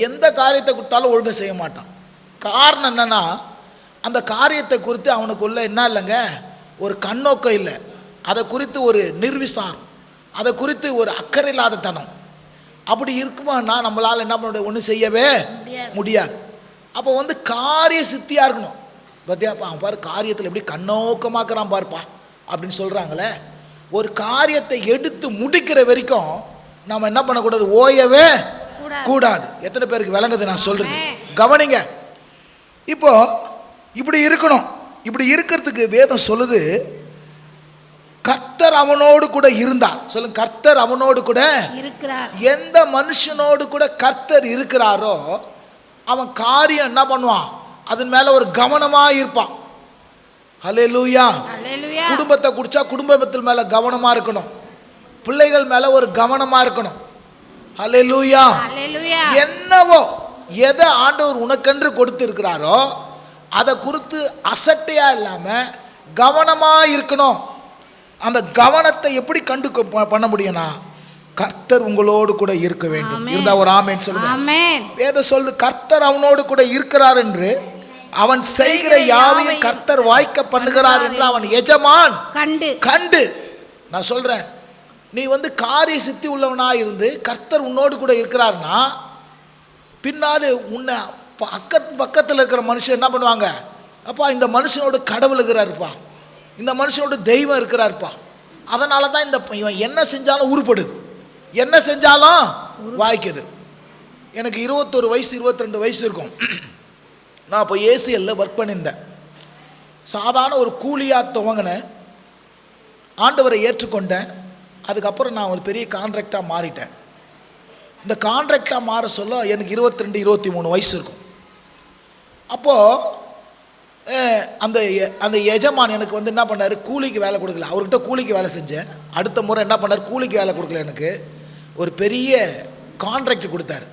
எந்த காரியத்தை கொடுத்தாலும் ஒழுங்காக செய்ய மாட்டான். காரணம் என்னன்னா, அந்த காரியத்தை குறித்து அவனுக்குள்ள என்ன இல்லைங்க, ஒரு கண்ணோக்கம் இல்லை. அதை குறித்து ஒரு நிர்விசாரம், அதை குறித்து ஒரு அக்கறை இல்லாத தனம். அப்படி இருக்குமானா நம்மளால் என்ன பண்ண ஒன்றும் செய்யவே முடியாது. அப்போ காரிய சித்தியாக இருக்கணும். பார்த்தியாப்பா அவன் பாரு காரியத்தில் எப்படி கண்ணோக்கமாக்குறான் பாருப்பா அப்படின்னு சொல்கிறாங்களே. ஒரு காரியத்தை எடுத்து முடிக்கிற வரைக்கும் நம்ம என்ன பண்ணக்கூடாது, ஓயவே கூடாது. எத்தனை பேருக்கு விளங்குது நான் சொல்றது? கவனிங்க. இப்போ இப்படி இருக்கணும். இப்படி இருக்கிறதுக்கு வேதம் சொல்லுது, கர்த்தர் அவனோடு கூட இருந்தார். சொல்லுங்க, கர்த்தர் அவனோடு கூட இருக்கிறார். எந்த மனுஷனோடு கூட கர்த்தர் இருக்கிறாரோ அவன் காரியம் என்ன பண்ணுவான், அதன் மேல ஒரு கவனமா இருப்பான். ஹல்லேலூயா. குடும்பத்தை குடிச்சா குடும்பத்தின் மேல கவனமா இருக்கணும், பிள்ளைகள் மேல ஒரு கவனமா இருக்கணும். ஹல்லேலூயா. என்னவோ எதை ஆண்டவர் உனக்கென்று கொடுத்து இருக்கிறாரோ அதை குறித்து அசட்டையா இல்லாம கவனமா இருக்கணும். அந்த கவனத்தை எப்படி கண்டு பண்ண முடியும்னா, கர்த்தர் உங்களோடு கூட இருக்க வேண்டும். இருந்தா ஒரு ஆமென் சொல்லுங்க. வேதம் சொல்லு, கர்த்தர் அவனோடு கூட இருக்கிறார் என்று, அவன் செய்கிற யாவையும் கர்த்தர் வாய்க்க பண்ணுகிறார் என்று அவன் எஜமான் கண்டு. நான் சொல்றேன், நீ காரிய சித்தி உள்ளவனா இருந்து கர்த்தர் உன்னோடு கூட இருக்கிறார்னா, பின்னாடி உன்னை பக்கத்தில் இருக்கிற மனுஷன் என்ன பண்ணுவாங்க, அப்பா இந்த மனுஷனோட கடவுள் இருக்கிறாருப்பா, இந்த மனுஷனோட தெய்வம் இருக்கிறாருப்பா. அதனால தான் இவன் என்ன செஞ்சாலும் உருப்படுது, என்ன செஞ்சாலும் வாய்க்குது. எனக்கு 21 வயசு 22 வயசு இருக்கும். நான் இப்போ ஏசிஎல்ல ஒர்க் பண்ணியிருந்தேன். சாதாரண ஒரு கூலியாக துவங்கினேன், ஆண்டவரை ஏற்றுக்கொண்டேன். அதுக்கப்புறம் நான் ஒரு பெரிய கான்ட்ராக்டாக மாறிட்டேன். இந்த கான்ட்ராக்டாக மாற சொல்ல எனக்கு 22 23 வயசு இருக்கும். அப்போது அந்த அந்த எஜமான் எனக்கு என்ன பண்ணார், கூலிக்கு வேலை கொடுக்கல. அவர்கிட்ட கூலிக்கு வேலை செஞ்சேன். அடுத்த முறை என்ன பண்ணார், கூலிக்கு வேலை கொடுக்கல, எனக்கு ஒரு பெரிய கான்ட்ராக்ட் கொடுத்தாரு,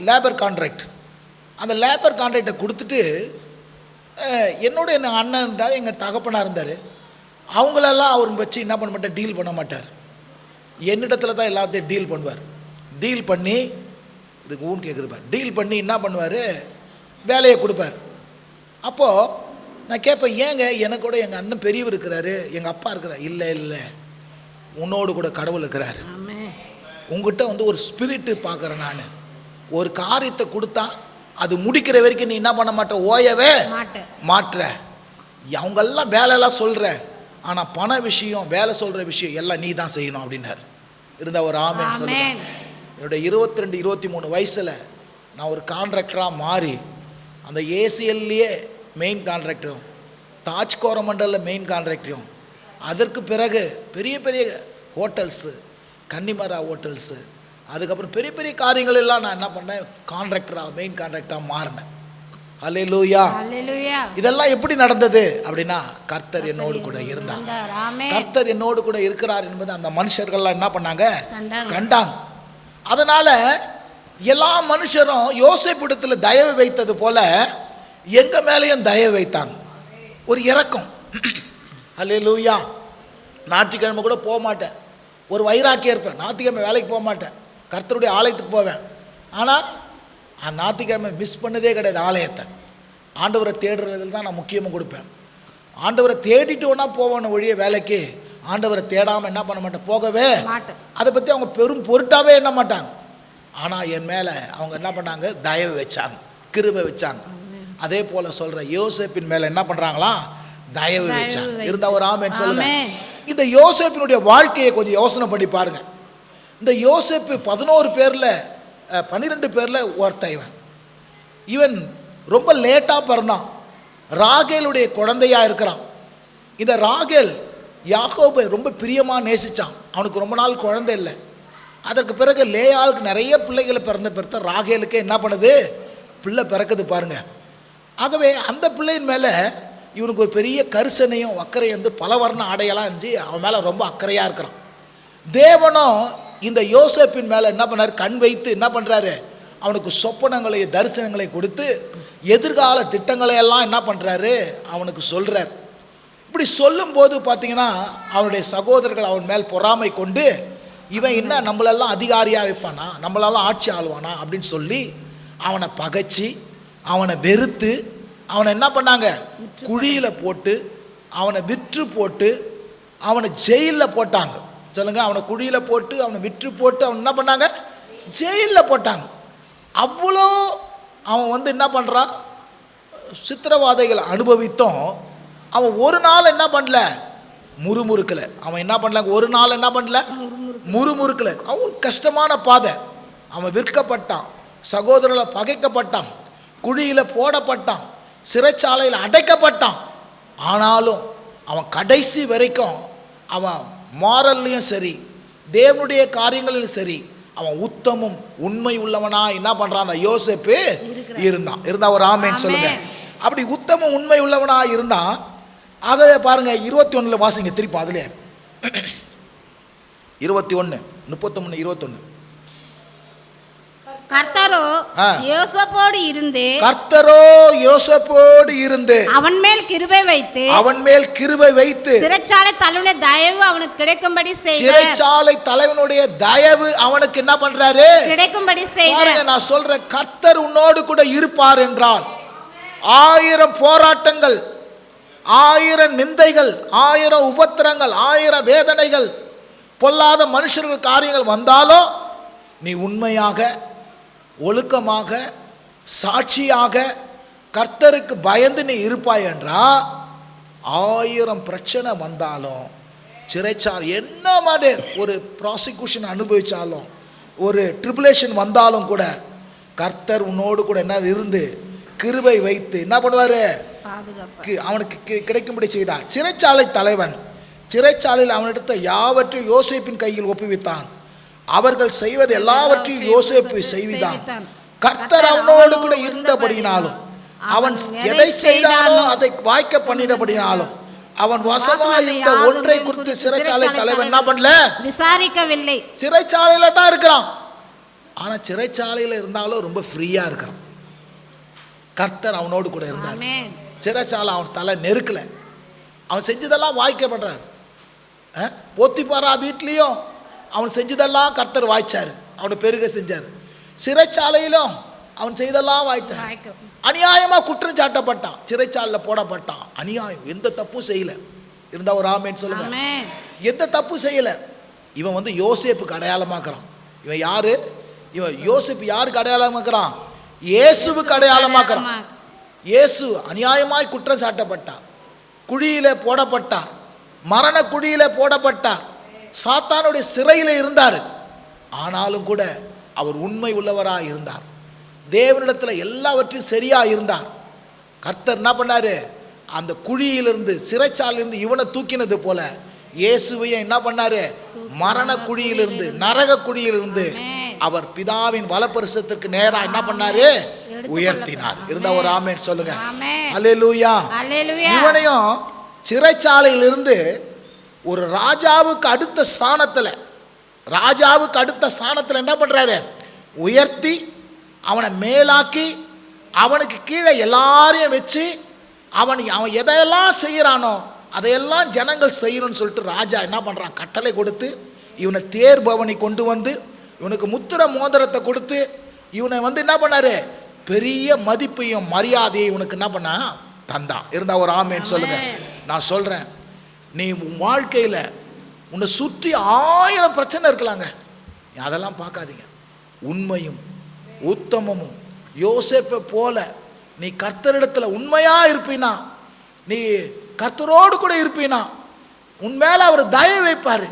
லேபர் கான்ட்ராக்ட். அந்த லேபர் கான்ட்ராக்டை கொடுத்துட்டு என்னோட என் அண்ணன் இருந்தார், எங்கள் தகப்பனாக இருந்தார். அவங்களெல்லாம் அவர் வச்சு என்ன பண்ண மாட்டார், டீல் பண்ண மாட்டார். என்னிடத்துல தான் எல்லாத்தையும் டீல் பண்ணுவார். டீல் பண்ணி, இதுக்கு ஊன் கேட்குது பார், டீல் பண்ணி என்ன பண்ணுவார், வேலையை கொடுப்பார். அப்போது நான் கேட்பேன், ஏங்க எனக்கு கூட எங்கள் அண்ணன் பெரியவர் இருக்கிறாரு, எங்கள் அப்பா இருக்கிறார். இல்லை இல்லை, உன்னோடு கூட கடவுள் இருக்கிறார். உங்ககிட்ட ஒரு ஸ்பிரிட்டு பார்க்குறேன் நான். ஒரு காரியத்தை கொடுத்தா அது முடிக்கிற வரைக்கும் நீ என்ன பண்ண மாட்ட, ஓயவே மாற்ற. அவங்கெல்லாம் வேலையெல்லாம் சொல்கிற, ஆனால் பண விஷயம், வேலை சொல்கிற விஷயம் எல்லாம் நீ தான் செய்யணும் அப்படின்னாரு. இருந்தால் ஒரு ஆமென் சொல்லுங்க. என்னுடைய 22 23 வயசில் நான் ஒரு கான்ட்ராக்டராக மாறி, அந்த ஏசிஎல்லையே மெயின் கான்ட்ராக்டரும், தாஜ் கோரமண்டலில் மெயின் கான்ட்ராக்டரும், அதற்கு பிறகு பெரிய பெரிய ஹோட்டல்ஸு, கன்னிமரா ஹோட்டல்ஸு, அதுக்கப்புறம் பெரிய பெரிய காரியங்கள் எல்லாம் நான் என்ன பண்ணேன், கான்ட்ராக்டராக மெயின் கான்ட்ராக்டராக மாறினேன். ஹல்லேலூயா. இதெல்லாம் எப்படி நடந்தது அப்படின்னா, கர்த்தர் என்னோடு கூட இருந்தார். கர்த்தர் என்னோடு கூட இருக்கிறார் என்பது அந்த மனுஷர்கள்லாம் என்ன பண்ணாங்க, கண்டாங்க. அதனால எல்லா மனுஷரும் யோசேப்பிடத்தில் தயவு வைத்தது போல எங்க மேலேயும் தயவு வைத்தாங்க. ஒரு இரக்கம். ஹல்லேலூயா. ஞாயிற்றுக்கிழமை கூட போக மாட்டேன், ஒரு வைராக்கியம் இருப்பேன். ஞாயிற்றுக்கிழமை வேலைக்கு போக மாட்டேன், கர்த்தருடைய ஆலயத்துக்கு போவேன். ஆனால் அந்த ஞாயிற்றுக்கிழமை மிஸ் பண்ணதே கிடையாது. ஆலயத்தை, ஆண்டவரை தேடுறதுல தான் நான் முக்கியமாக கொடுப்பேன். ஆண்டவரை தேடிட்டு வேணா போவேன்னு ஒழிய வேலைக்கு ஆண்டவரை தேடாமல் என்ன பண்ண மாட்டேன், போகவே அதை பற்றி அவங்க பெரும் பொருட்டாவே என்ன மாட்டாங்க. ஆனால் என் மேலே அவங்க என்ன பண்ணாங்க, தயவு வச்சாங்க, கிருபை வச்சாங்க. அதே போல் சொல்கிற யோசேப்பின் மேலே என்ன பண்ணுறாங்களா, தயவு வச்சாங்க. இருந்தால் ஒரு ஆமென் சொல்லுங்க. இந்த யோசேப்பினுடைய வாழ்க்கையை கொஞ்சம் யோசனை பண்ணி பாருங்க. இந்த யோசேப்பு 11 பேரில் 12 பேரில் ஒருத்தன். இவன் ரொம்ப லேட்டாக பிறந்தான், ராகேலுடைய குழந்தையாக இருக்கிறான். இந்த ராகேல் யாக்கோபை ரொம்ப பிரியமாக நேசித்தான். அவனுக்கு ரொம்ப நாள் குழந்தை இல்லை. அதற்கு பிறகு லேயாளுக்கு நிறைய பிள்ளைகளை பிறந்த ராகேலுக்கு என்ன பண்ணுது, பிள்ளை பிறக்குது பாருங்க. ஆகவே அந்த பிள்ளையின் மேலே இவனுக்கு ஒரு பெரிய கரிசனையும் அக்கறையும் பல வர்ண ஆடையெல்லாம் இருந்துச்சு. அவன் மேலே ரொம்ப அக்கறையாக இருக்கிறான். தேவனும் இந்த யோசேப்பின் மேலே என்ன பண்ணார், கண் வைத்து என்ன பண்ணுறாரு, அவனுக்கு சொப்பனங்களை தரிசனங்களை கொடுத்து எதிர்கால திட்டங்களை எல்லாம் என்ன பண்ணுறாரு, அவனுக்கு சொல்கிறார். இப்படி சொல்லும்போது பார்த்தீங்கன்னா அவனுடைய சகோதரர்கள் அவன் மேல் பொறாமை கொண்டு இவன் என்ன நம்மளெல்லாம் அதிகாரியாக வைப்பானா, நம்மளெல்லாம் ஆட்சி ஆளுவானா அப்படின்னு சொல்லி அவனை பகைச்சி அவனை வெறுத்து அவனை என்ன பண்ணாங்க, குழியில் போட்டு அவனை விற்று போட்டு அவனை ஜெயிலில் போட்டாங்க. சொல்லுங்க, அவனை குழியில் போட்டு அவனை விற்று போட்டு அவன் என்ன பண்ணாங்க, ஜெயிலில் போட்டாங்க. அவ்வளோ அவன் என்ன பண்ணுறான், சித்திரவாதைகளை அனுபவித்தோம். அவன் ஒரு நாள் என்ன பண்ணல, முறுமுறுக்கலை. அவன் என்ன பண்ணல, ஒரு நாள் என்ன பண்ணல, முறுமுறுக்கலை. அவன் கஷ்டமான பாதை. அவன் விற்கப்பட்டான், சகோதரர்கள் பகைக்கப்பட்டான், குழியில் போடப்பட்டான், சிறைச்சாலையில் அடைக்கப்பட்டான். ஆனாலும் அவன் கடைசி வரைக்கும் அவன் மாரல்லையும் சரி தேவனுடைய காரியங்களிலும் சரி அவன் உத்தமும் உண்மை உள்ளவனா என்ன பண்றான், அந்த யோசேப்பு இருந்தா ஒரு ஆமேன்னு சொல்லுங்க. அப்படி உத்தமும் உண்மை உள்ளவனா இருந்தான். ஆகவே பாருங்க 21 வாசிங்க திருப்பி. அதுல 21 31 21 கர்த்தரோ யோசேப்போடு இருந்து அவன் மேல் கிருபை வைத்து சிறைச்சாலை தலைவனுடைய தயவு அவனுக்கு கிடைக்கும்படி செய்தார். சிறைச்சாலை தலைவனுடைய தயவு அவனுக்கு என்ன பண்றாரு, கிடைக்கும்படி செய்தார். நான் சொல்றேன், கர்த்தர் உன்னோடு கூட இருப்பார் என்றால் 1000 போராட்டங்கள், 1000 நிந்தைகள், 1000 உபத்திரங்கள், 1000 வேதனைகள், பொல்லாத மனுஷர்கள் காரியங்கள் வந்தாலும் நீ உண்மையாக ஒழுக்கமாக சாட்சியாக கர்த்தருக்கு பயந்து நீ இருப்பாய் என்றா 1000 பிரச்சனை வந்தாலும், சிறைச்சாலை என்ன மாதிரி ஒரு ப்ராசிக்யூஷன் அனுபவிச்சாலும், ஒரு ட்ரிபுலேஷன் வந்தாலும் கூட கர்த்தர் உன்னோடு கூட என்ன இருந்து கிருபை வைத்து என்ன பண்ணுவாரு, அவனுக்கு கிடைக்கும்படி செய்தார். சிறைச்சாலை தலைவன் சிறைச்சாலையில் அவனிடத்த யாவற்றையும் யோசேப்பின் கையில் ஒப்புவித்தான். அவர்கள் செய்வது எல்லாவற்றையும் யோசேப்பு செய்தான். கர்த்தர் அவனோடு கூட இருந்தபடினாலும், அவன் எதை செய்தானோ அதை வாய்க்க பண்ணினபடினாலும், அவன் வசமா இருந்த ஒன்றை குறித்து சிறைச்சாலை தலைவன் என்ன பண்ணல, விசாரிக்கவில்லை. சிறைச்சாலையில தான் இருக்கிறான். ஆனா சிறைச்சாலையில இருந்தாலும் ரொம்ப ஃப்ரீயா இருக்கிறான். கர்த்தர் அவனோடு கூட இருந்தார். சிறைச்சாலை அவன் தலை நெருக்கல. அவன் செஞ்சதெல்லாம் வாய்க்கப்படுறான். போத்திபாரா வீட்லயும் அவன் செஞ்சதெல்லாம் கர்த்தர் வாய்ச்சாரு, அவனை பெருக செஞ்சார். சிறைச்சாலையிலும் அவன் செய்தெல்லாம் வாய்த்தார். அநியாயமா குற்றம் சாட்டப்பட்டான், சிறைச்சாலையில் போடப்பட்டான். அநியாயம், எந்த தப்பும் செய்யல. இருந்தா ஒரு ஆமேன்னு சொல்லுங்க. எந்த தப்பு செய்யல. இவன் யோசேப்புக்கு அடையாளமாக்குறான். இவன் யாரு, இவன் யோசேப்பு யாருக்கு அடையாளமாக்குறான், இயேசுவுக்கு அடையாளமாக்குறான். இயேசு அநியாயமாய் குற்றம் சாட்டப்பட்டார், குழியில போடப்பட்டார், மரண குழியில போடப்பட்டார், சாத்தானுடைய சிறையில் இருந்தார். ஆனாலும் கூட அவர் உண்மை உள்ளவராக இருந்தார். தேவனிடத்தில் எல்லாவற்றையும் சரியா இருந்தார். கர்த்தர் என்ன பண்ணாரு, அந்த குழியிலிருந்து சிறைச்சாலிருந்து இவனை தூக்கினது போல இயேசுவையும் என்ன பண்ணாரு, மரண குழியிலிருந்து நரக குழியிலிருந்து அவர் பிதாவின் வலப்பரிசத்திற்கு நேரா என்ன பண்ணாரு, உயர்த்தினார். இருந்தா ஒரு ஆமென் சொல்லுங்க. அல்லேலூயா. இவனையும் சிறைச்சாலையிலிருந்து ஒரு ராஜாவுக்கு அடுத்த ஸ்தானத்தில் என்ன பண்றாரு, உயர்த்தி அவனை மேலாக்கி அவனுக்கு கீழே எல்லாரையும் வச்சு அவன் எதையெல்லாம் செய்யறானோ அதையெல்லாம் ஜனங்கள் செய்யணும்னு சொல்லிட்டு ராஜா என்ன பண்றான், கட்டளை கொடுத்து இவனை தேர் பவனி கொண்டு வந்து இவனுக்கு முத்திர மோதிரத்தை கொடுத்து இவனை என்ன பண்ணாரு, பெரிய மதிப்பையும் மரியாதையை இவனுக்கு என்ன பண்ணா தந்தான். இருந்தா ஒரு ஆமேன்னு சொல்லுங்க. நான் சொல்றேன், நீ வாழ்க்கையில் உன்னை சுற்றி 1000 பிரச்சனை இருக்கலாங்க, அதெல்லாம் பார்க்காதீங்க. உண்மையும் உத்தமமும் யோசேப்பை போல நீ கர்த்தரிடத்தில் உண்மையா இருப்பீனா, நீ கர்த்தரோடு கூட இருப்பீனா, உன் மேல அவர் தயவு வைப்பாரு,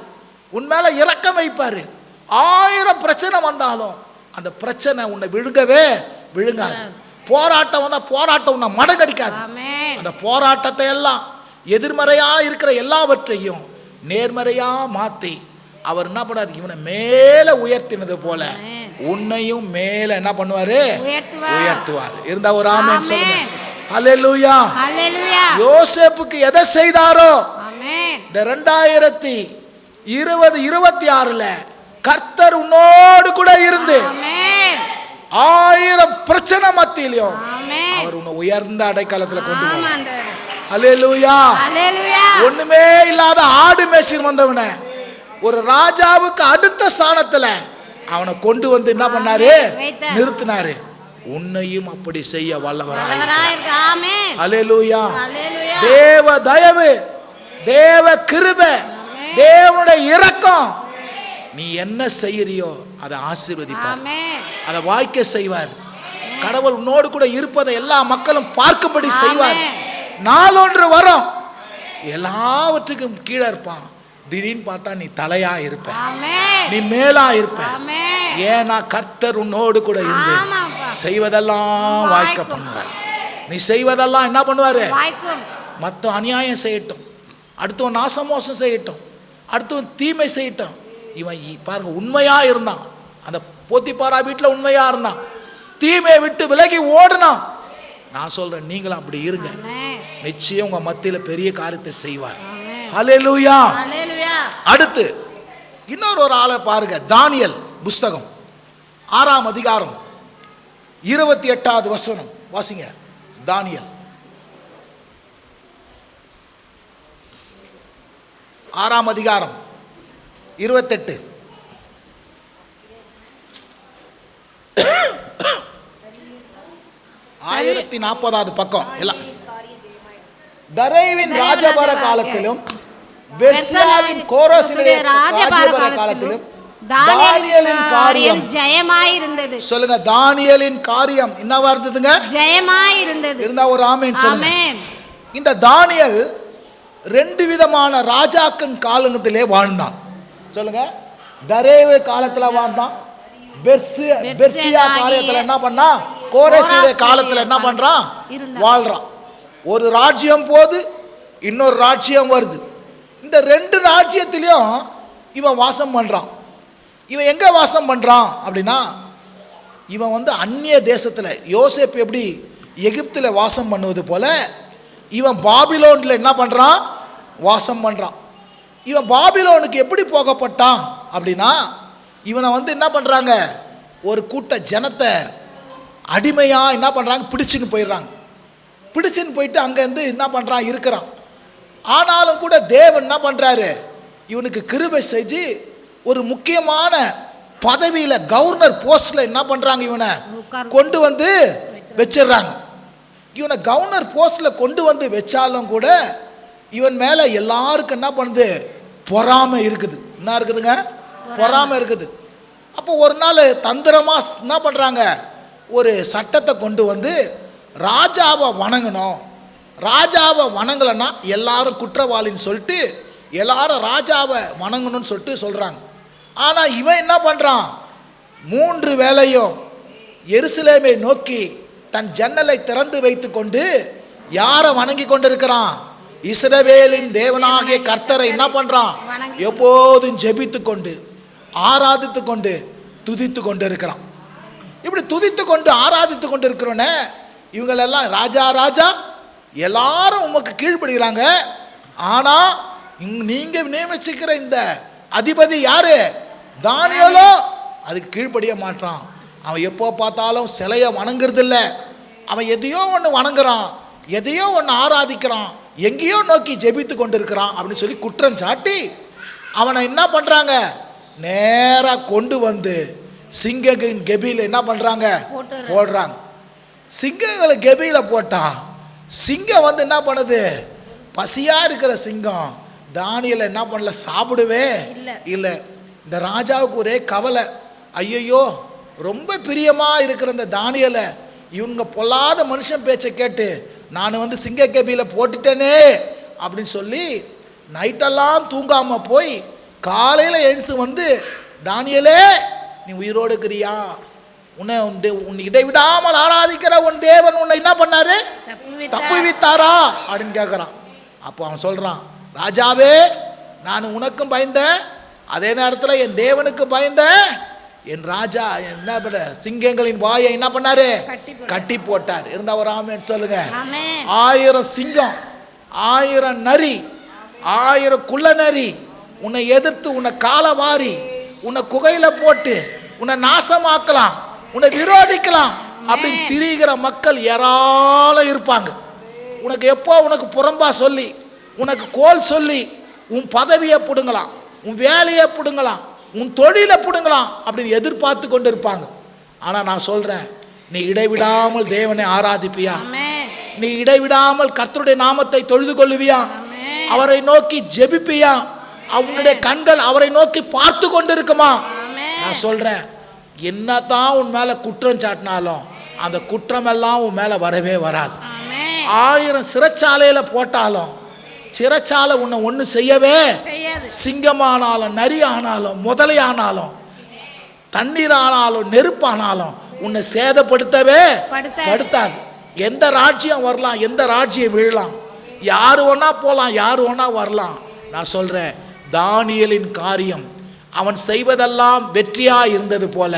உன் மேல இரக்கம் வைப்பாரு. 1000 பிரச்சனை வந்தாலும் அந்த பிரச்சனை உன்னை விழுங்காது. போராட்டம் வந்தா போராட்டம் உன்னை மடங்கடிக்காது. அந்த போராட்டத்தை எல்லாம் எதிர்மறையா இருக்கிற எல்லாவற்றையும் நேர்மறையா மாத்தி அவர் என்ன பண்ணாரு, இவனை மேல உயர்த்தினது போல உன்னையும் மேல என்ன பண்ணுவாரு, உயர்த்துவார். இருந்தா ஒரு ஆமென் சொல்லுங்க. அல்லேலூயா. யோசேப்புக்கு எதை செய்தாரோ இந்த 2026ல கர்த்தர் உன்னோடு கூட இருந்து 1000 பிரச்சனை மத்தியிலும் அவர் உன்னை உயர்ந்த அடைக்காலத்துல கொண்டு போவார். அல்லேலூயா. ஒண்ணுமே இல்லாத ஆடு மேய்ச்சி வந்தவன ஒரு ராஜாவுக்கு அடுத்த ஸ்தானத்துல அவனை கொண்டு வந்து என்ன பண்ணாரு? நிறுத்தினாரு. உன்னையும் அப்படி செய்ய வல்லவராய். அல்லேலூயா. தேவ தயவு, தேவ கிருபை, தேவனுடைய இரக்கம், நீ என்ன செய்யறியோ அதை ஆசீர்வதிப்பார், அதை வாய்க்க செய்வார். கடவுள் உன்னோடு கூட இருப்பதை எல்லா மக்களும் பார்க்கும்படி செய்வார். நாளொன்று வரும், எல்லாவற்றுக்கும் கீழே இருப்பான். திடீர்னு பார்த்தா நீ தலையா இருப்ப, நீ மேலா இருப்ப. ஏன்னா கர்த்தர் உன்னோடு கூட இருந்து செய்வதெல்லாம் வாய்க்க பண்ணுவார். நீ செய்வதெல்லாம் என்ன பண்ணுவாரு? மற்ற அநியாயம் செய்யட்டும், அடுத்தவன் நாசமோசம் செய்யட்டும், அடுத்தவன் தீமை செய்யட்டும், இவன் பாருங்க உண்மையா இருந்தான். அந்த போத்திபாரா வீட்டில் உண்மையா இருந்தான், தீமையை விட்டு விலகி ஓடுனான். நான் சொல்றேன், நீங்களும் அப்படி இருங்க, நிச்சயம் உங்க மத்தியில பெரிய காரியத்தை செய்வார். ஹல்லேலூயா. அடுத்து இன்னொரு ஆளை பாருங்க. தானியேல் புஸ்தகம் 6ஆம் அதிகாரம் 28வது வசனம் வாசிங்க. தானியேல் 6ஆம் அதிகாரம் 28. ஆயிரத்தி 40வது பக்கம். எல்லாம் தரைவின் ராஜபார காலத்திலும் பெர்சியாவின் கோரேசினுடைய ராஜபார காலத்திலும் தானியேலின் காரியம் ஜெயமாயிருந்தது. சொல்லுங்க, தானியேலின் காரியம் என்னவா இருந்ததுங்க? ஜெயமாயிருந்தது. இருந்தா ஒரு ஆமென் சொல்லுங்க. இந்த தானியேல் 2 விதமான ராஜாக்கள் காலத்திலே வாழ்ந்தான். சொல்லுங்க, தரேவு காலத்துல வாழ்ந்தான், பெர்சியா காலத்துல என்ன பண்ணா, கோரேசுடைய காலத்துல என்ன பண்றான்? வாழ்றான். ஒரு ராஜ்யம் போது, இன்னொரு ராஜ்யம் வருது. இந்த 2 ராஜ்யத்திலையும் இவன் வாசம் பண்றான். இவன் எங்க வாசம் பண்றான் அப்படின்னா, இவன் வந்து அந்நிய தேசத்துல, யோசேப்பு எப்படி எகிப்துல வாசம் பண்ணுவது போல இவன் பாபிலோன்ல என்ன பண்றான்? வாசம் பண்றான். இவன் பாபிலோனுக்கு எப்படி போகப்பட்டான் அப்படின்னா, இவனை வந்து என்ன பண்றாங்க, ஒரு கூட்ட ஜனத்தை அடிமையா என்ன பண்றாங்க, பிடிச்சுன்னு போயிடுறாங்க. பிடிச்சுன்னு போயிட்டு அங்கேருந்து என்ன பண்ணுறான், இருக்கிறான். ஆனாலும் கூட தேவன் என்ன பண்ணுறாரு, இவனுக்கு கிருபை செஞ்சு ஒரு முக்கியமான பதவியில் கவர்னர் போஸ்டில் என்ன பண்ணுறாங்க, இவனை கொண்டு வந்து வச்சிடுறாங்க. இவனை கவர்னர் போஸ்டில் கொண்டு வந்து வச்சாலும் கூட இவன் மேலே எல்லாருக்கும் என்ன பண்ணுது, பொறாமை இருக்குது. என்ன இருக்குதுங்க? பொறாமை இருக்குது. அப்போ ஒரு நாள் தந்திரமாக என்ன பண்ணுறாங்க, ஒரு சட்டத்தை கொண்டு வந்து ராஜாவை வணங்கணும், ராஜாவை வணங்கலைன்னா எல்லாரும் குற்றவாளின்னு சொல்லிட்டு எல்லாரும் ராஜாவை வணங்கணும்னு சொல்லிட்டு சொல்கிறாங்க. ஆனால் இவன் என்ன பண்ணுறான், 3 வேளையும் எருசலேமை நோக்கி தன் ஜன்னலை திறந்து வைத்து கொண்டு யாரை வணங்கி கொண்டிருக்கிறான்? இஸ்ரவேலின் தேவனாகிய கர்த்தரை என்ன பண்ணுறான்? எப்போதும் ஜெபித்து கொண்டு ஆராதித்து கொண்டு துதித்து கொண்டு இருக்கிறான். இப்படி துதித்து கொண்டு ஆராதித்து கொண்டு இருக்கிறோன்னே இவங்களெல்லாம் ராஜா ராஜா எல்லாரும் உமக்கு கீழ்ப்படுகிறாங்க. ஆனால் நீங்கள் நியமிச்சுக்கிற இந்த அதிபதி யாரு? தானியேலோ அதுக்கு கீழ்ப்படிய மாட்டான். அவன் எப்போ பார்த்தாலும் சிலையை வணங்குறது இல்லை, அவன் எதையோ ஒன்று வணங்குறான், எதையோ ஒன்று ஆராதிக்கிறான், எங்கேயோ நோக்கி ஜெபித்து கொண்டு இருக்கிறான் அப்படின்னு சொல்லி குற்றம் சாட்டி அவனை என்ன பண்ணுறாங்க, நேராக கொண்டு வந்து சிங்கங்களின் கெபியில் என்ன பண்ணுறாங்க, போடுறாங்க. சிங்கங்களை கெபியில் போட்டா சிங்கம் வந்து என்ன பண்ணுது, பசியாக இருக்கிற சிங்கம் தானியேலை என்ன பண்ணல, சாப்பிடவே இல்லை. இந்த ராஜாவுக்கு ஒரே கவலை, ஐயோ ரொம்ப பிரியமாக இருக்கிற இந்த தானியேலை இவங்க பொல்லாத மனுஷன் பேச்சை கேட்டு நான் வந்து சிங்க கெபியில் போட்டுட்டேனே அப்படின்னு சொல்லி நைட்டெல்லாம் தூங்காமல் போய் காலையில் எழுந்து வந்து, தானியேலே நீ உயிரோடு இருக்கிறியா, உன்னை இடைவிடாமல் ஆராதிக்கிற உன் தேவன் உன்னை என்ன பண்ணாரு, தப்புவித்தாரா அப்படின்னு கேட்குறான். அப்போ அவன் சொல்கிறான், ராஜாவே நான் உனக்கும் பயந்தேன், அதே நேரத்தில் என் தேவனுக்கு பயந்தேன். என் ராஜா என்ன பண்ண, சிங்கங்களின் வாயை என்ன பண்ணாரு, கட்டி போட்டார். இருந்தா ஒரு ஆமென் சொல்லுங்க. 1000 சிங்கம், 1000 நரி, 1000 குள்ள நரி உன்னை எதிர்த்து உன்னை காலை வாரி உன்னை குகையில போட்டு உன்னை நாசமாக்கலாம், உன்னை விரோதிக்கலாம் அப்படின்னு திரிகிற மக்கள் ஏராளம் இருப்பாங்க. உனக்கு எப்போ உனக்கு புறம்பா சொல்லி உனக்கு கோல் சொல்லி உன் பதவியை பிடுங்கலாம், உன் வேலையை பிடுங்கலாம், உன் தொழிலை பிடுங்கலாம் அப்படின்னு எதிர்பார்த்து கொண்டு இருப்பாங்க. ஆனால் நான் சொல்கிறேன், நீ இடைவிடாமல் தேவனை ஆராதிப்பியா? நீ இடைவிடாமல் கர்த்தருடைய நாமத்தை தொழுது கொள்ளுவியா? அவரை நோக்கி ஜெபிப்பியா? அவனுடைய கண்கள் அவரை நோக்கி பார்த்து கொண்டு இருக்குமா? நான் சொல்கிறேன், என்னதான் உன் மேலே குற்றம் சாட்டினாலும் அந்த குற்றமெல்லாம் உன் மேலே வரவே வராது. 1000 சிறைச்சாலையில் போட்டாலும் சிறைச்சாலை உன்னை ஒன்று செய்யவே, சிங்கமானாலும் நரி ஆனாலும் முதலை ஆனாலும் தண்ணீர் ஆனாலும் நெருப்பானாலும் உன்னை சேதப்படுத்தவே படுத்தாது. எந்த ராஜ்யம் வரலாம், எந்த ராஜ்யம் விழலாம், யார் ஒன்றா போகலாம், யார் ஒன்றா வரலாம். நான் சொல்கிறேன், தானியேலின் காரியம் அவன் செய்வதெல்லாம் வெற்றியாக இருந்தது போல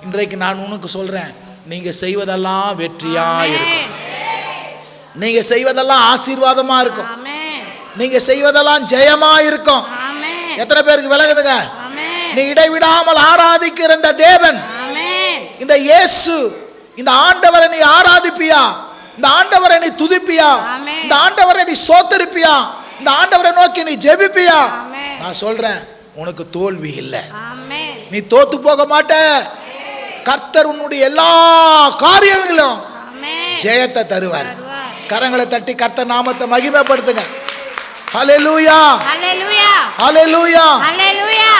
இன்றைக்கு நான் உனக்கு சொல்கிறேன், நீங்கள் செய்வதெல்லாம் வெற்றியாக இருக்கும். நீங்கள் செய்வதெல்லாம் ஆசீர்வாதமாக இருக்கும். நீங்கள் செய்வதெல்லாம் ஜெயமாக இருக்கும். எத்தனை பேருக்கு விளங்குதுங்க? நீ இடைவிடாமல் ஆராதிக்கிற இந்த தேவன், இந்த இயேசு, இந்த ஆண்டவரை நீ ஆராதிப்பியா? இந்த ஆண்டவரை நீ துதிப்பியா? இந்த ஆண்டவரை நீ ஸ்தோத்திரிப்பியா? இந்த ஆண்டவரை நோக்கி நீ ஜெபிப்பியா? நான் சொல்றேன், உனக்கு தோல்வி இல்லை, நீ தோத்து போக மாட்ட. கர்த்தர் உன்னுடைய எல்லா காரியங்களும் ஜெயத்தை தருவார். கரங்களை தட்டி கர்த்தர் நாமத்தை மகிமைப்படுத்துங்க. ஹல்லேலூயா, ஹல்லேலூயா, ஹல்லேலூயா, ஹல்லேலூயா.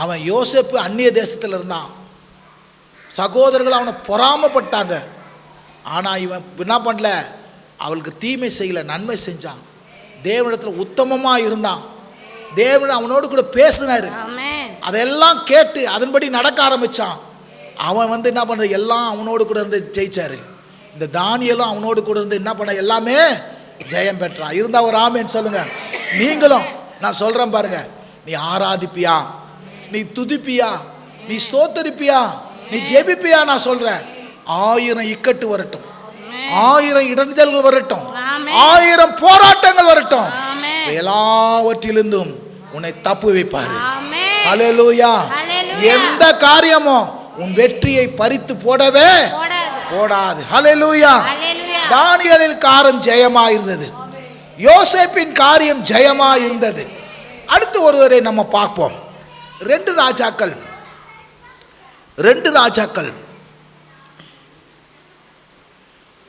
அவன் யோசேப்பு அந்நிய தேசத்தில் இருந்தான். சகோதரர்கள் அவனை பொறாமப்பட்டாங்க. ஆனால் இவன் என்ன பண்ணல, அவளுக்கு தீமை செய்யல, நன்மை செஞ்சான். தேவனிடத்தில் உத்தமமாக இருந்தான். தேவன் அவனோடு கூட பேசினார். அதெல்லாம் கேட்டு அதன்படி நடக்க ஆரம்பித்தான். அவன் என்ன பண்ண, எல்லாம் அவனோடு கூட இருந்து ஜெயிச்சாரு. இந்த தானியேலும் அவனோடு கூட இருந்து என்ன பண்ண, எல்லாமே ஜெயம் பெற்றான். இருந்தா ஒரு ஆமேன்னு சொல்லுங்க. நீங்களும் நான் சொல்றேன் பாருங்க, நீ ஆராதிப்பியா, நீ துதிப்பியா, நீ ஸ்தோத்தரிப்பியா, நீ ஜெபிப்பியா? நான் சொல்றேன், 1000 இக்கட்டு வரட்டும், 1000 இடைஞ்சல்கள் வரட்டும், 1000 போராட்டங்கள் வரட்டும், எல்லாவற்றிலிருந்தும் உன்னை தப்பு வைப்பாரு. ஹல்லேலூயா. எந்த காரியமும் உன் வெற்றியை பறித்து போடவே போடாது. ஹல்லேலூயா. தானியேலின் காரியம் ஜெயமா இருந்தது, யோசேப்பின் காரியம் ஜெயமா இருந்தது. அடுத்து ஒருவரை நம்ம பார்ப்போம். 2 ராஜாக்கள்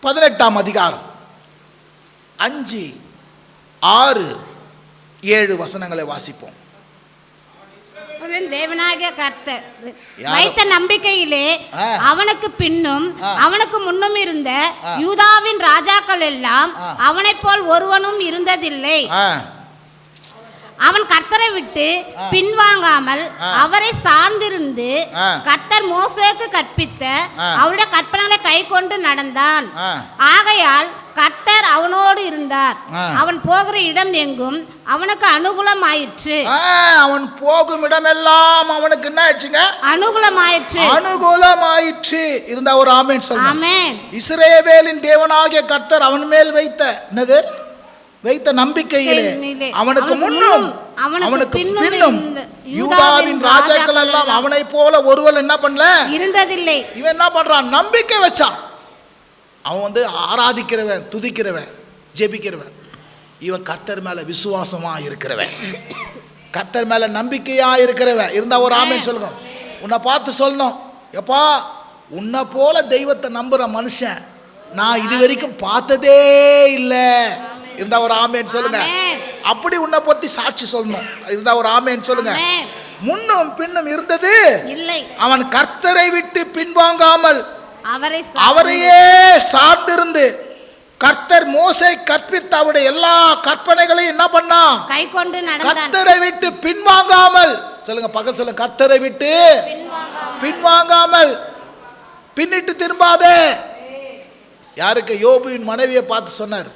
18ஆம் அதிகாரம் 5, 6, 7 வசனங்களை வாசிப்போம். தேவனாகிய கர்த்தர் வைத்த நம்பிக்கையிலே அவனுக்கு பின்னும் அவனுக்கு முன்னும் இருந்த யூதாவின் ராஜாக்கள் எல்லாம் அவனைப் போல் ஒருவனும் இருந்ததில்லை. அவன் கர்த்தரை விட்டு பின்வாங்காமல் அவரை சார்ந்திருந்து கர்த்தர் மோசேக்கு கற்பித்த அவருடைய கற்பனைகளை கை கொண்டு நடந்தான். ஆகையால் கர்த்தர் அவனோடு இருந்தார். அவன் போகிற இடம் எங்கும் அவனுக்கு அனுகூலமாயிற்று. அவன் போகும் இடமெல்லாம் அவனுக்கு என்ன ஆயிடுச்சுங்க? அனுகூலமாயிற்று. இருந்தா ஒரு ஆமென் சொல்லுங்க. ஆமென். இஸ்ரவேலின் தேவனாகிய கர்த்தர் அவன் மேல் வைத்த நம்பிக்கையிலே அவனுக்கு முன்னும் அவனுக்கு பின்னும் யூதாவின் ராஜாக்கள் எல்லாம் அவனை போல ஒருவன் என்ன பண்ணல இருந்ததில்லை. இவன் என்ன பண்றான்? நம்பிக்கை வச்சான். அவன் ஆராதிக்கிறவன், துதிக்கிறவன், ஜெபிக்கிறவன். இவன் கர்த்தர் மேல விசுவாசமா இருக்கிறவன், கர்த்தர் மேல நம்பிக்கையா இருக்கிறவன். இருந்தா ஒரு ஆமென் சொல்லுங்க. உன்னை பார்த்து சொல்லணும், எப்பா உன்னை போல தெய்வத்தை நம்புற மனுஷன் நான் இது வரைக்கும் பார்த்ததே இல்லை. இருந்தா ஒரு ஆமென் சொல்லுங்க. அப்படி உன்னை பத்தி சாட்சி சொல்லணும். இருந்தா ஒரு ஆமென் சொல்லுங்க. முன்னும் பின்னும் இருந்தது இல்லை. அவன் கர்த்தரை விட்டு பின்வாங்காமல் அவரையே சார்ந்திருந்து கர்த்தர் மோசே கற்பித்த அவருடைய எல்லா கற்பனைகளையும் என்ன பண்ணா? கை கொண்டு நடந்தான். கர்த்தரை விட்டு பின்வாங்காமல் சொல்லுங்க, பக்கத்துல சொல்லுங்க, கர்த்தரை விட்டு பின்வாங்காமல். பின்னிட்டு திரும்பாதே. யாருக்கு? யோபுவின் மனைவியை பார்த்து சொன்னார்.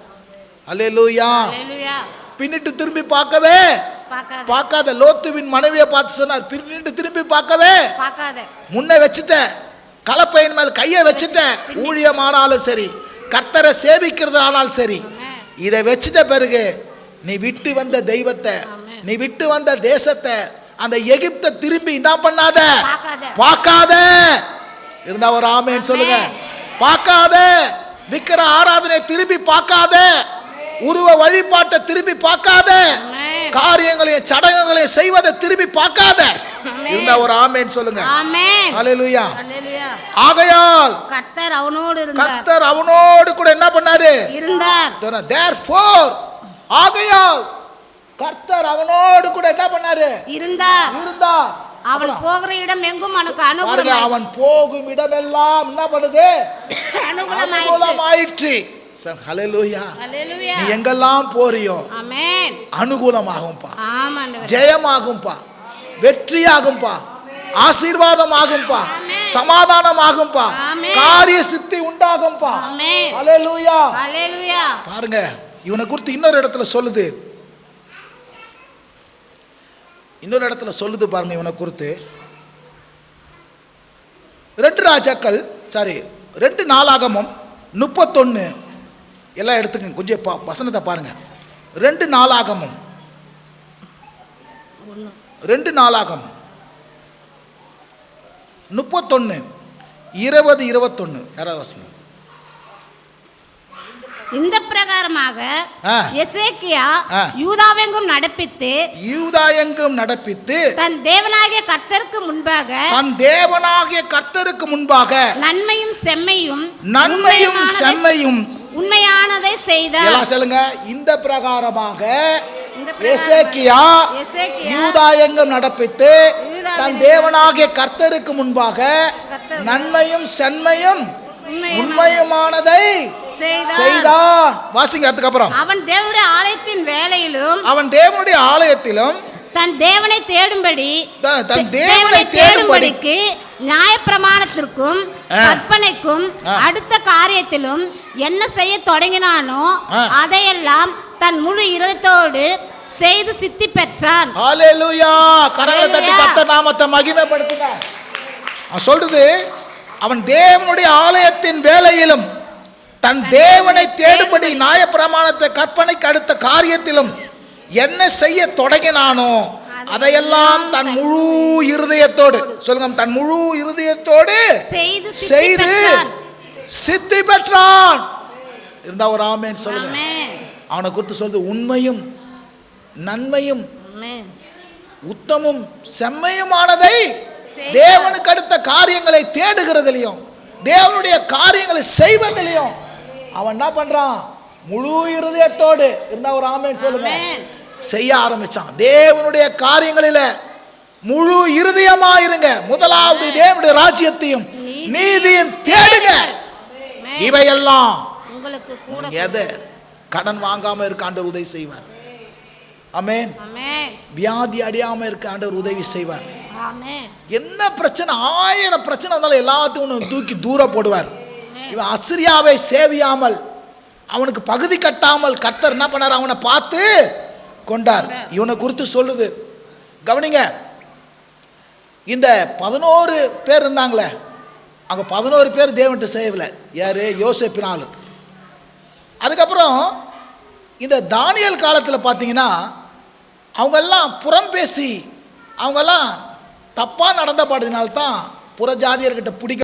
அல்லேலூயா. பின்னிட்டு திரும்பி பார்க்காத. லோத்துவின் மனைவியை பார்த்து சொன்னார், பின்னிட்டு திரும்பி பார்க்கவே முன்ன வச்சுட்ட, கலப்பையின் மேல் கையை வச்சுட்ட. ஊழியமானாலும் சரி, கர்த்தரை சேவிக்கிறதானாலும் சரி, இதை வச்சுட்ட பிறகு நீ விட்டு வந்த தெய்வத்தை, நீ விட்டு வந்த தேசத்தை, அந்த எகிப்தை திரும்பி என்ன பண்ணாத, பார்க்காத. இருந்தா ஒரு ஆமென் சொல்லுங்க. பார்க்காத. விக்கிர ஆராதனை திரும்பி பார்க்காத. உருவ வழிபாட்டை திரும்பி பார்க்காத. காரியங்களையும் சடங்குகளையும் செய்வதை திரும்பி பார்க்காத. இருந்தா ஒரு ஆமென் சொல்லுங்க. ஆமென். ஹalleluya. ஹalleluya. ஆகையால் கர்த்தர் அவனோடு இருந்தார். கர்த்தர் அவனோடு கூட என்ன பண்ணாரு? இருந்தார். therefore ஆகையால் கர்த்தர் அவனோடு கூட என்ன பண்ணாரு? இருந்தார். இருந்தார். அவன் போகிற இடம் எங்கும் அவனுக்கு அனுகூலமாயிற்று. அவன் போகும் இடமெல்லாம் என்ன பண்ணுது? அனுகூலமாயிற்று. ஹalleluya. ஹalleluya. நீ எங்கெல்லாம் போறியோ ஆமென். அனுகூலமாகும்பா. ஆமாண்டவர். ஜெயமாகும்பா, வெற்றியாகும்பா, ஆசீர்வாதமாகும்பா, சமாதானமாகும்பா, காரிய சித்தி உண்டாகும்பா. ஆமென். ஹalleluya. ஹalleluya. பாருங்க, இவனை குறித்து இன்னொரு இடத்துல சொல்லுது. இன்னொரு இடத்துல சொல்லுது பாருங்க இவனை குறித்து. 2 ராஜாக்கள் 2 நாளாகமம் 31 எல்லாம் எடுத்துக்கங்க. கொஞ்சம் வசனத்தை பாருங்க. 2 நாளாகமம் 31 20 21 யாராவது வசனம். இந்த பிரகாரமாக எசேக்கியா யூதாவெங்கும் நடப்பித்து தன் தேவனாகிய கர்த்தருக்கு முன்பாக நன்மையும் செம்மையும் உண்மையானதை செய்தார். எல்லாம் சொல்லுங்க. இந்த பிரகாரமாக எசேக்கியா யூதாவெங்கும் நடப்பித்து தன் தேவனாகிய கர்த்தருக்கு முன்பாக நன்மையும் செம்மையும் உண்மையுமானதை செய்தான். வாசிங்க. அதுக்கப்புறம் அவன் தேவனுடைய ஆலயத்திலும் தன் தேவனை தேடும்படிக்கு நியாயப்பிரமாணத்திற்கும் கற்பனைக்கும் அடுத்த காரியத்திலும் என்ன செய்ய தொடங்கினானோ அதையெல்லாம் தன் முழு இதயத்தோடு செய்து சித்தி பெற்றான். ஹalleluya. கரங்களை தட்டி கர்த்தர் நாமத்தை மகிமைப்படுத்துங்க. சொல்றது, அவன் தேவனுடைய ஆலயத்தின் வேலையிலும் தன் தேவனை தேடும்படி நியாயப்பிரமாணத்தை கற்பனைக்கு அடுத்த காரியத்திலும் என்ன செய்ய தொடங்கினானோ அதையெல்லாம் தன் முழு இருதயத்தோடு சொல்லுங்க, தன் முழு இருதயத்தோடு செய்து சித்தி பெற்றான். இருந்தா ஒரு ஆமென் சொல்லுங்க. அவனை குறித்து சொல்லுது, உண்மையும் நன்மையும் உத்தமும் செம்மையுமானதை தேவனுக்கு அடுத்த காரியங்களை தேடுகிறதிலையும் தேவனுடைய காரியங்களை செய்வதிலையும் அவன் என்ன பண்றான்? முழு இருதயத்தோடு. இருந்தா ஒரு ஆமென் சொல்லுங்க. செய்ய ஆரம்பிச்சான். தேவனுடைய காரியங்களில முழு இருதயமா இருங்க. முதலாவது தேவனுடைய ராஜ்யத்தையும் நீதியும் தேடுங்க. இவையெல்லாம் உங்களுக்கு கூட எது கடன் வாங்காம இருக்க ஆண்டவர் உதவி செய்வார். ஆமென். வியாதி அடையாம இருக்க ஆண்டவர் உதவி செய்வார். என்ன பிரச்சனை, 1000 பிரச்சனை வந்தாலும் எல்லாத்தையும் தூக்கி தூர போடுவார். இவன் அசிரியாவை சேவியாமல் அவனுக்கு பகுதி கட்டாமல் கர்த்தர் என்ன பண்ணார்? அவனை பார்த்து கொண்டார். இவனை குறித்து சொல்லுது, கவனிங்க. இந்த 11 பேர் இருந்தாங்களே, அங்க 11 பேர் தேவன்கிட்ட செய்யவில்லை. யாரு? யோசேப்பினால். அதுக்கப்புறம் இந்த தானியேல் காலத்தில் பார்த்தீங்கன்னா அவங்கெல்லாம் புறம் பேசி அவங்கெல்லாம் தப்பாக நடந்த பாடுதினால்தான் புறஜாதியர்கிட்ட பிடிக்க